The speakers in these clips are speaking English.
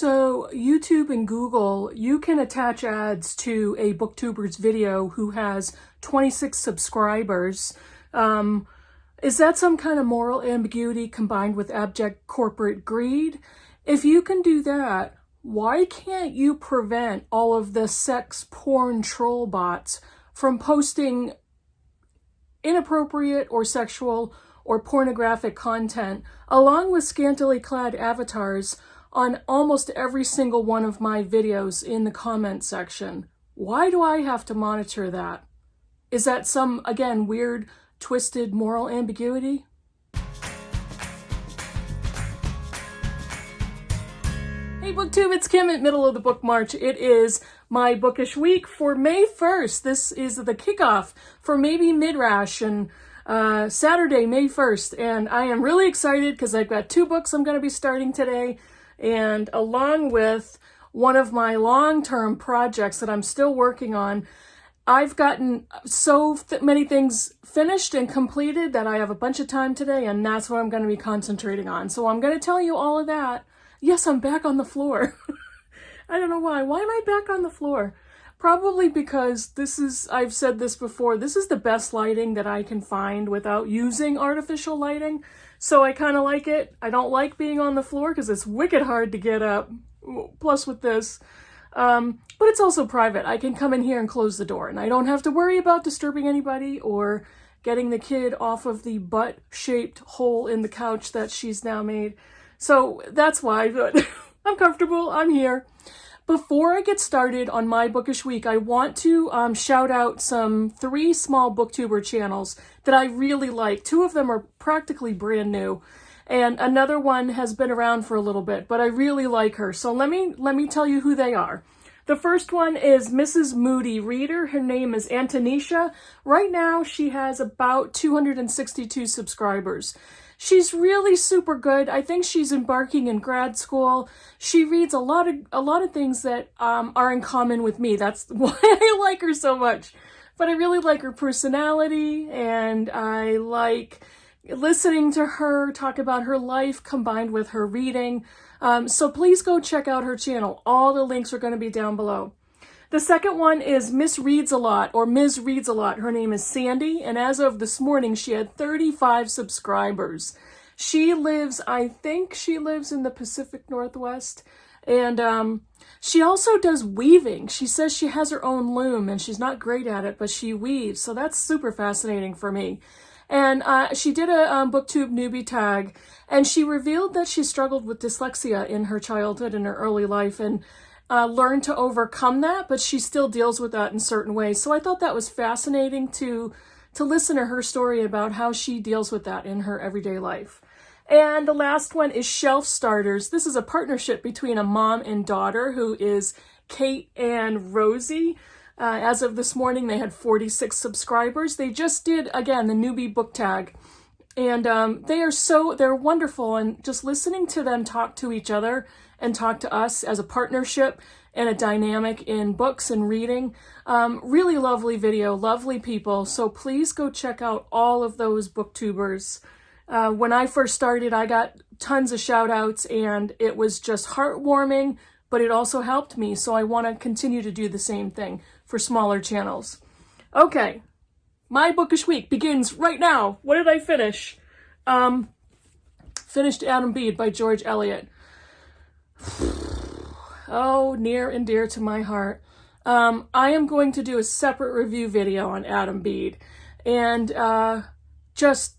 So YouTube and Google, you can attach ads to a Booktubers video who has 26 subscribers. Is that some kind of moral ambiguity combined with abject corporate greed? If you can do that, why can't you prevent all of the sex porn troll bots from posting inappropriate or sexual or pornographic content along with scantily clad avatars on almost every single one of my videos in the comment section? Why do I have to monitor that? Is that some, again, weird, twisted moral ambiguity? Hey Booktube, it's Kim at middle of the book march. It is my bookish week for May 1st. This is the kickoff for maybe Midrash and Saturday, May 1st. And I am really excited because I've got 2 books I'm going to be starting today. And along with one of my long-term projects that I'm still working on, I've gotten so many things finished and completed that I have a bunch of time today, and that's what I'm going to be concentrating on. So I'm going to tell you all of that. Yes, I'm back on the floor. I don't know why. Why am I back on the floor? Probably because I've said this before, this is the best lighting that I can find without using artificial lighting. So I kind of like it. I don't like being on the floor because it's wicked hard to get up. Plus with this. But it's also private. I can come in here and close the door and I don't have to worry about disturbing anybody or getting the kid off of the butt-shaped hole in the couch that she's now made. So that's why, but I'm comfortable, I'm here. Before I get started on my bookish week, I want to shout out 3 small booktuber channels that I really like. 2 of them are practically brand new, and another one has been around for a little bit, but I really like her. So let me tell you who they are. The first one is Mrs. Moody Reader. Her name is Antonisha. Right now, she has about 262 subscribers. She's really super good. I think she's embarking in grad school. She reads a lot of things that are in common with me. That's why I like her so much. But I really like her personality, and I like listening to her talk about her life combined with her reading. So please go check out her channel. All the links are going to be down below. The second one is Miss Reads a Lot, or Ms. Reads a Lot. Her name is Sandy, and as of this morning, she had 35 subscribers. She lives, I think she lives in the Pacific Northwest, and she also does weaving. She says she has her own loom, and she's not great at it, but she weaves, so that's super fascinating for me. And she did a BookTube newbie tag, and she revealed that she struggled with dyslexia in her childhood and her early life, and learned to overcome that, but she still deals with that in certain ways. So I thought that was fascinating to listen to her story about how she deals with that in her everyday life. And the last one is Shelf Starters. This is a partnership between a mom and daughter who is Kate and Rosie. As of this morning, they had 46 subscribers. They just did, again, the newbie book tag. And they're wonderful, and just listening to them talk to each other and talk to us as a partnership and a dynamic in books and reading. Really lovely video, lovely people. So please go check out all of those booktubers. When I first started, I got tons of shout outs, and it was just heartwarming, but it also helped me. So I want to continue to do the same thing for smaller channels. Okay. My bookish week begins right now. What did I finish? Finished Adam Bead by George Eliot. Oh, near and dear to my heart. I am going to do a separate review video on Adam Bead, and just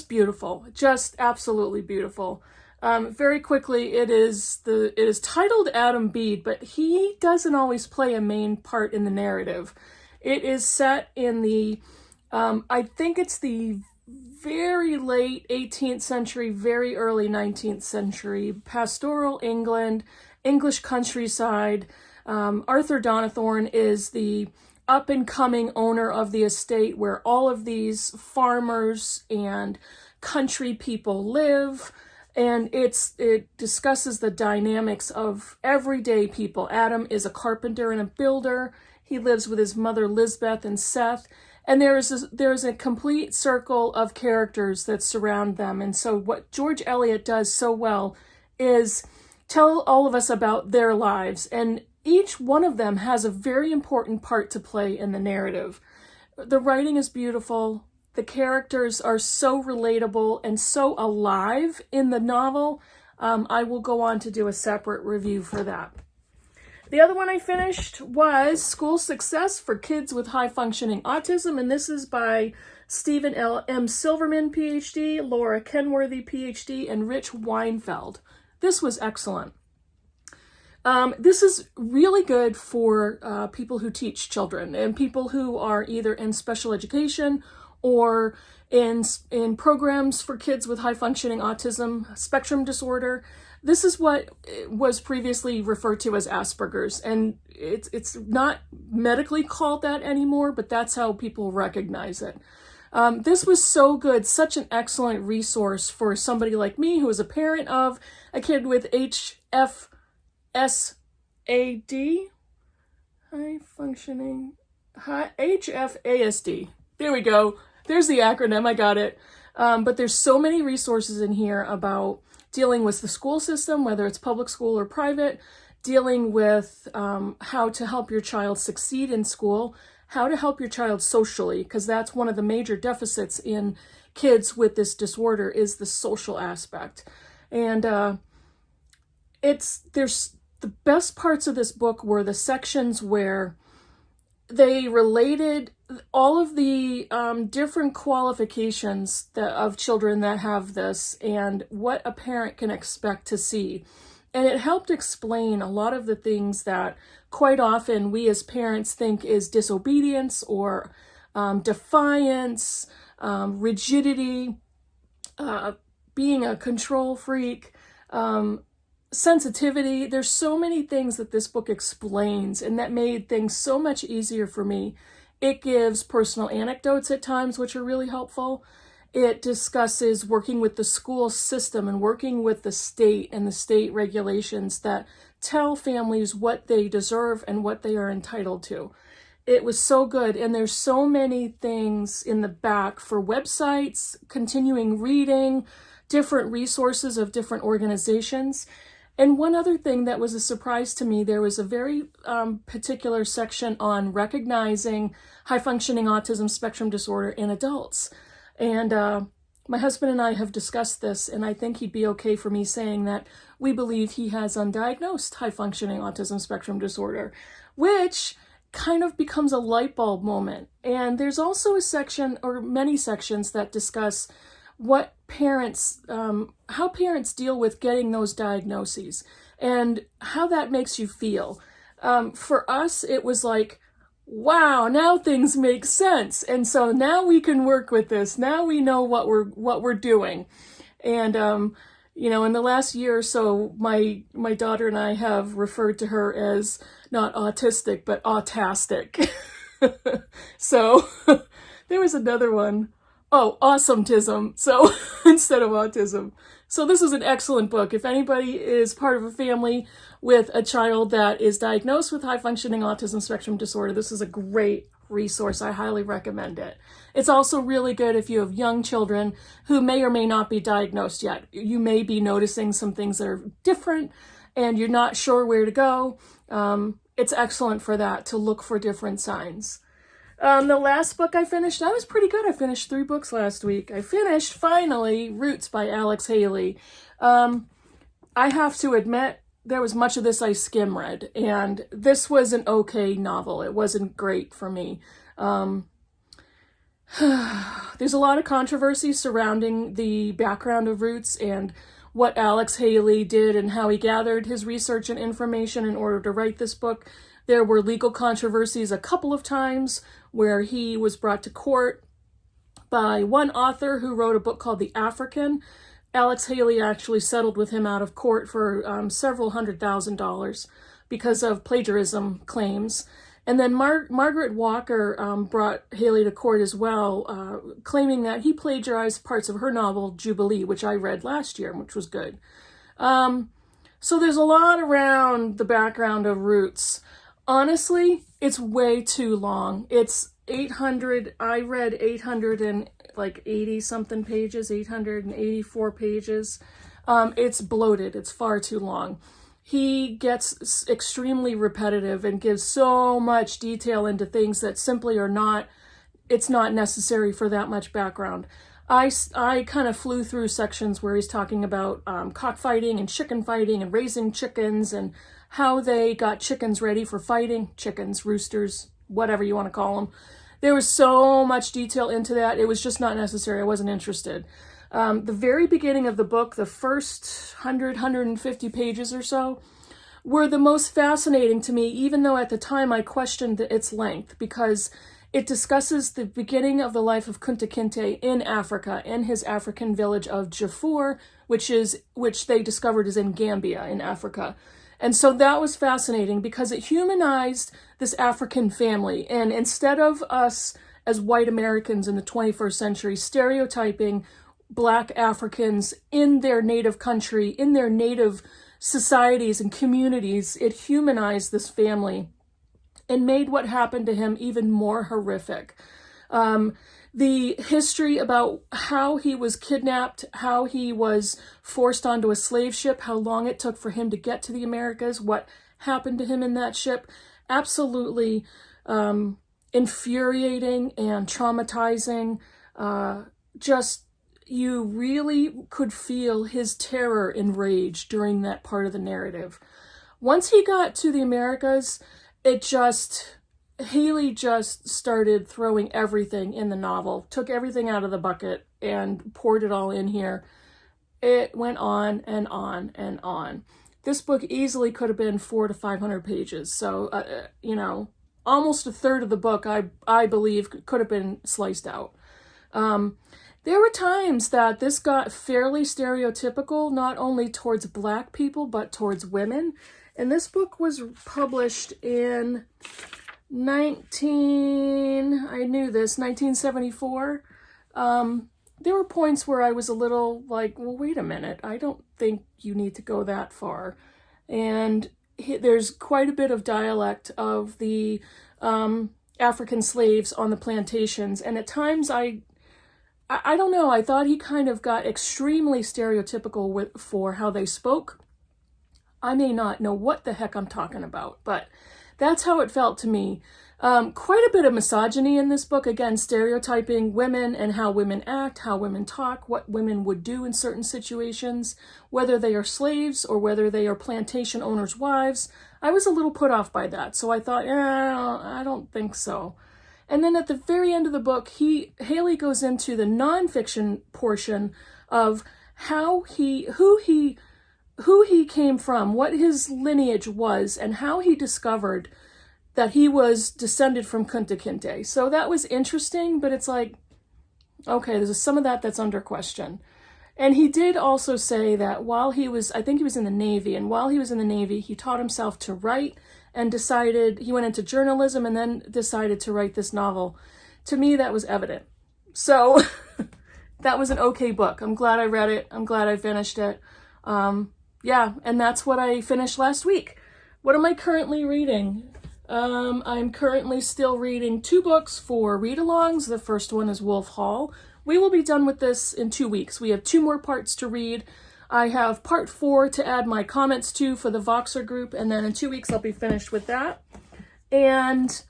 beautiful, just absolutely beautiful. Very quickly, it is titled Adam Bead, but he doesn't always play a main part in the narrative. It is set in the I think it's the very late 18th century, very early 19th century, pastoral England, English countryside. Arthur Donnithorne is the up-and-coming owner of the estate where all of these farmers and country people live, and it discusses the dynamics of everyday people. Adam is a carpenter and a builder. He lives with his mother Lisbeth and Seth. And there's a complete circle of characters that surround them. And so what George Eliot does so well is tell all of us about their lives, and each one of them has a very important part to play in the narrative. The writing is beautiful. The characters are so relatable and so alive in the novel. I will go on to do a separate review for that. The other one I finished was School Success for Kids with High Functioning Autism, and this is by Stephen M. Silverman, PhD, Laura Kenworthy, PhD, and Rich Weinfeld. This was excellent. This is really good for people who teach children and people who are either in special education or in programs for kids with high functioning autism spectrum disorder. This is what was previously referred to as Asperger's, and it's not medically called that anymore, but that's how people recognize it. This was so good, such an excellent resource for somebody like me who is a parent of a kid with HFSAD, HFASD. There we go. There's the acronym, I got it. But there's so many resources in here about dealing with the school system, whether it's public school or private, dealing with how to help your child succeed in school, how to help your child socially, because that's one of the major deficits in kids with this disorder is the social aspect. And there's the best parts of this book were the sections where they related all of the different qualifications of children that have this and what a parent can expect to see. And it helped explain a lot of the things that quite often we as parents think is disobedience or defiance, rigidity, being a control freak, sensitivity. There's so many things that this book explains, and that made things so much easier for me. It gives personal anecdotes at times, which are really helpful. It discusses working with the school system and working with the state and the state regulations that tell families what they deserve and what they are entitled to. It was so good, and there's so many things in the back for websites, continuing reading, different resources of different organizations. And one other thing that was a surprise to me, there was a very particular section on recognizing high-functioning autism spectrum disorder in adults. And my husband and I have discussed this, and I think he'd be okay for me saying that we believe he has undiagnosed high-functioning autism spectrum disorder, which kind of becomes a light bulb moment. And there's also a section, or many sections, that discuss what parents, how parents deal with getting those diagnoses and how that makes you feel. For us, it was like, wow, now things make sense. And so now we can work with this. Now we know what we're doing. And, you know, in the last year or so, my daughter and I have referred to her as not autistic, but autastic. So there was another one. Oh, awesometism. So instead of autism. So this is an excellent book. If anybody is part of a family with a child that is diagnosed with high-functioning autism spectrum disorder, this is a great resource. I highly recommend it. It's also really good if you have young children who may or may not be diagnosed yet. You may be noticing some things that are different and you're not sure where to go. It's excellent for that, to look for different signs. The last book I finished, I was pretty good. I finished 3 books last week. I finished, finally, Roots by Alex Haley. I have to admit, there was much of this I skim read, and this was an okay novel. It wasn't great for me. There's a lot of controversy surrounding the background of Roots and what Alex Haley did and how he gathered his research and information in order to write this book. There were legal controversies a couple of times where he was brought to court by one author who wrote a book called The African. Alex Haley actually settled with him out of court for several $100,000 because of plagiarism claims. And then Margaret Walker brought Haley to court as well, claiming that he plagiarized parts of her novel, Jubilee, which I read last year, which was good. So there's a lot around the background of Roots. Honestly, it's way too long. It's 800, I read 880 something pages, 884 pages. It's bloated. It's far too long. He gets extremely repetitive and gives so much detail into things that simply are not, it's not necessary for that much background. I kind of flew through sections where he's talking about cockfighting and chicken fighting and raising chickens and how they got chickens ready for fighting. Chickens, roosters, whatever you want to call them. There was so much detail into that. It was just not necessary. I wasn't interested. The very beginning of the book, the first 150 pages or so, were the most fascinating to me, even though at the time I questioned its length, because it discusses the beginning of the life of Kunta Kinte in Africa, in his African village of Jafur, which they discovered is in Gambia in Africa. And so that was fascinating because it humanized this African family. And instead of us as white Americans in the 21st century stereotyping Black Africans in their native country, in their native societies and communities, it humanized this family and made what happened to him even more horrific. The history about how he was kidnapped, how he was forced onto a slave ship, how long it took for him to get to the Americas, what happened to him in that ship, absolutely infuriating and traumatizing. Just, you really could feel his terror and rage during that part of the narrative. Once he got to the Americas, Haley just started throwing everything in the novel, took everything out of the bucket and poured it all in here. It went on and on and on. This book easily could have been 400 to 500 pages. So, almost a third of the book, I believe, could have been sliced out. There were times that this got fairly stereotypical, not only towards Black people, but towards women. And this book was published in 1974. There were points where I was a little like, well, wait a minute, I don't think you need to go that far. And there's quite a bit of dialect of the African slaves on the plantations. And at times I don't know, I thought he kind of got extremely stereotypical for how they spoke. I may not know what the heck I'm talking about, but that's how it felt to me. Quite a bit of misogyny in this book, again, stereotyping women and how women act, how women talk, what women would do in certain situations, whether they are slaves or whether they are plantation owners' wives. I was a little put off by that, so I thought, I don't think so. And then at the very end of the book, Haley goes into the nonfiction portion of who he came from, what his lineage was, and how he discovered that he was descended from Kunta Kinte. So that was interesting, but it's like, okay, there's some of that's under question. And he did also say that I think he was in the Navy, and while he was in the Navy, he taught himself to write and he went into journalism and then decided to write this novel. To me, that was evident. So that was an okay book. I'm glad I read it. I'm glad I finished it. Yeah, and that's what I finished last week. What am I currently reading? I'm currently still reading 2 books for read-alongs. The first one is Wolf Hall. We will be done with this in 2 weeks. We have 2 more parts to read. I have part 4 to add my comments to for the Voxer group, and then in 2 weeks I'll be finished with that. And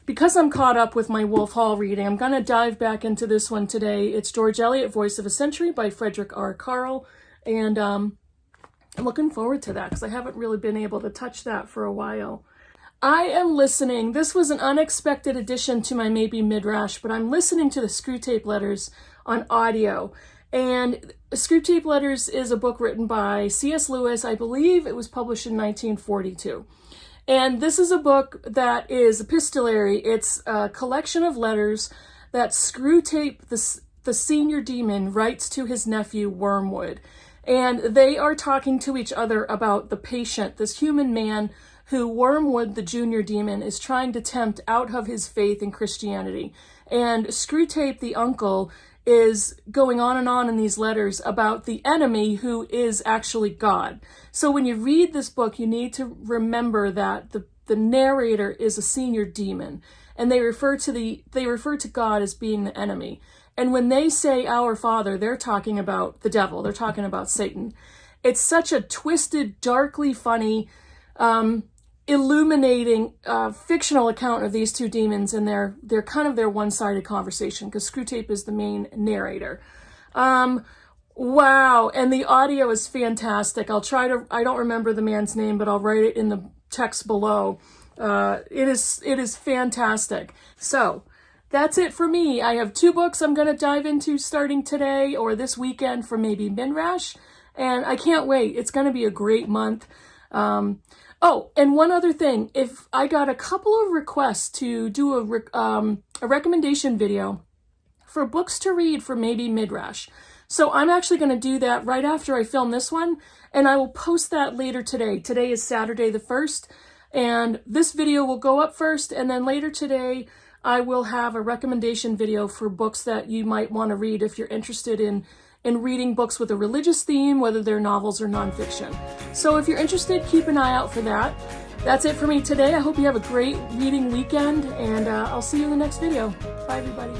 because I'm caught up with my Wolf Hall reading, I'm going to dive back into this one today. It's George Eliot, Voice of a Century by Frederick R. Karl, and I'm looking forward to that because I haven't really been able to touch that for a while. I am listening. This was an unexpected addition to my Maybe Midrash, but I'm listening to the Screwtape Letters on audio. And Screwtape Letters is a book written by C.S. Lewis. I believe it was published in 1942. And this is a book that is epistolary. It's a collection of letters that Screwtape, the senior demon, writes to his nephew Wormwood. And they are talking to each other about the patient, this human man who Wormwood, the junior demon, is trying to tempt out of his faith in Christianity. And Screwtape, the uncle, is going on and on in these letters about the enemy who is actually God. So when you read this book, you need to remember that the narrator is a senior demon, and they refer to God as being the enemy. And when they say our Father, they're talking about the devil, they're talking about Satan. It's such a twisted, darkly funny, illuminating fictional account of these two demons and their kind of their one-sided conversation, because Screwtape is the main narrator. Wow, and the audio is fantastic. I don't remember the man's name, but I'll write it in the text below. It is fantastic. So that's it for me. I have 2 books I'm going to dive into starting today or this weekend for maybe Midrash, and I can't wait. It's going to be a great month. Oh, and one other thing, if I got a couple of requests to do a recommendation video for books to read for maybe Midrash. So I'm actually going to do that right after I film this one, and I will post that later today. Today is Saturday the 1st, and this video will go up first, and then later today I will have a recommendation video for books that you might want to read if you're interested in reading books with a religious theme, whether they're novels or nonfiction. So if you're interested, keep an eye out for that. That's it for me today. I hope you have a great reading weekend, and I'll see you in the next video. Bye, everybody.